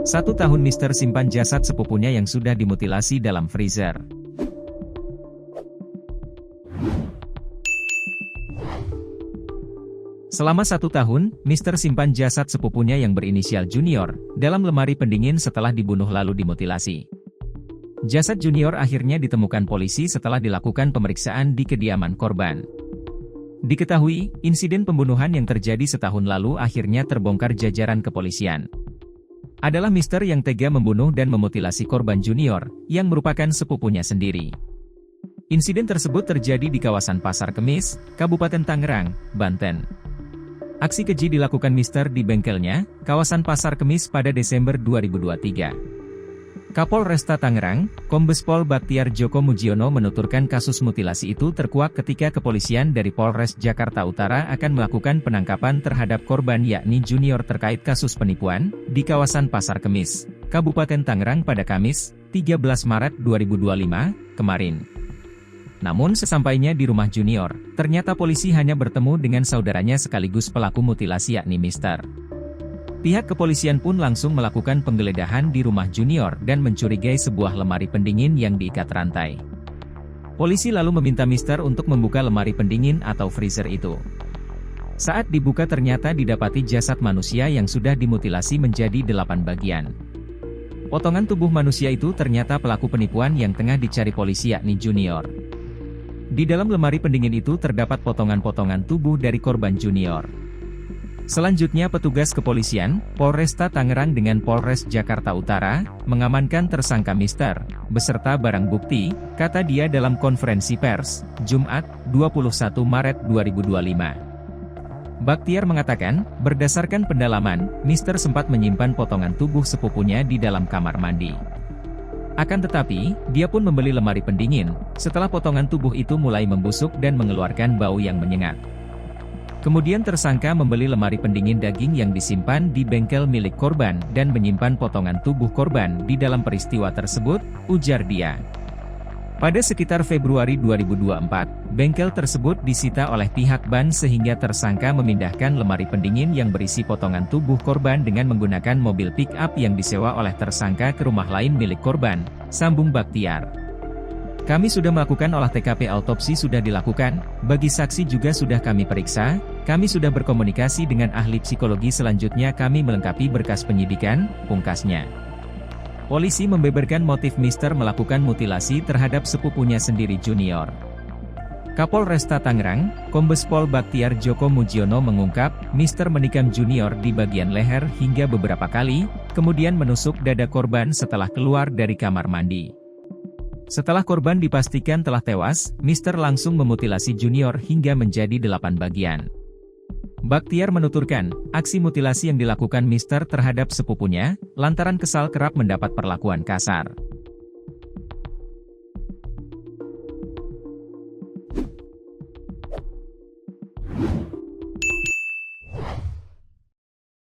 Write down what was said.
1 tahun Mister simpan jasad sepupunya yang sudah dimutilasi dalam freezer. Selama 1 tahun, Mister simpan jasad sepupunya yang berinisial Junior, dalam lemari pendingin setelah dibunuh lalu dimutilasi. Jasad Junior akhirnya ditemukan polisi setelah dilakukan pemeriksaan di kediaman korban. Diketahui, insiden pembunuhan yang terjadi setahun lalu akhirnya terbongkar jajaran kepolisian. Adalah Mister yang tega membunuh dan memutilasi korban Junior, yang merupakan sepupunya sendiri. Insiden tersebut terjadi di kawasan Pasar Kemis, Kabupaten Tangerang, Banten. Aksi keji dilakukan Mister di bengkelnya, kawasan Pasar Kemis pada Desember 2023. Kapolresta Tangerang, Kombes Pol Baktiar Djoko Mujiono menuturkan kasus mutilasi itu terkuak ketika kepolisian dari Polres Jakarta Utara akan melakukan penangkapan terhadap korban yakni Junior terkait kasus penipuan, di kawasan Pasar Kemis, Kabupaten Tangerang pada Kamis, 13 Maret 2025, kemarin. Namun sesampainya di rumah Junior, ternyata polisi hanya bertemu dengan saudaranya sekaligus pelaku mutilasi yakni Mister. Pihak kepolisian pun langsung melakukan penggeledahan di rumah Junior dan mencurigai sebuah lemari pendingin yang diikat rantai. Polisi lalu meminta Mister untuk membuka lemari pendingin atau freezer itu. Saat dibuka ternyata didapati jasad manusia yang sudah dimutilasi menjadi 8 bagian. Potongan tubuh manusia itu ternyata pelaku penipuan yang tengah dicari polisi yakni Junior. Di dalam lemari pendingin itu terdapat potongan-potongan tubuh dari korban Junior. Selanjutnya petugas kepolisian, Polresta Tangerang dengan Polres Jakarta Utara, mengamankan tersangka Mister, beserta barang bukti, kata dia dalam konferensi pers, Jumat, 21 Maret 2025. Baktiar mengatakan, berdasarkan pendalaman, Mister sempat menyimpan potongan tubuh sepupunya di dalam kamar mandi. Akan tetapi, dia pun membeli lemari pendingin, setelah potongan tubuh itu mulai membusuk dan mengeluarkan bau yang menyengat. Kemudian tersangka membeli lemari pendingin daging yang disimpan di bengkel milik korban dan menyimpan potongan tubuh korban di dalam peristiwa tersebut, ujar dia. Pada sekitar Februari 2024, bengkel tersebut disita oleh pihak ban sehingga tersangka memindahkan lemari pendingin yang berisi potongan tubuh korban dengan menggunakan mobil pick-up yang disewa oleh tersangka ke rumah lain milik korban, sambung Baktiar. Kami sudah melakukan olah TKP, autopsi sudah dilakukan, bagi saksi juga sudah kami periksa, kami sudah berkomunikasi dengan ahli psikologi, selanjutnya kami melengkapi berkas penyidikan, pungkasnya. Polisi membeberkan motif Mister melakukan mutilasi terhadap sepupunya sendiri Junior. Kapolresta Tangerang, Kombes Pol Baktiar Djoko Mujiono mengungkap, Mister menikam Junior di bagian leher hingga beberapa kali, kemudian menusuk dada korban setelah keluar dari kamar mandi. Setelah korban dipastikan telah tewas, Mister langsung memutilasi Junior hingga menjadi 8 bagian. Baktiar menuturkan, aksi mutilasi yang dilakukan Mister terhadap sepupunya, lantaran kesal kerap mendapat perlakuan kasar.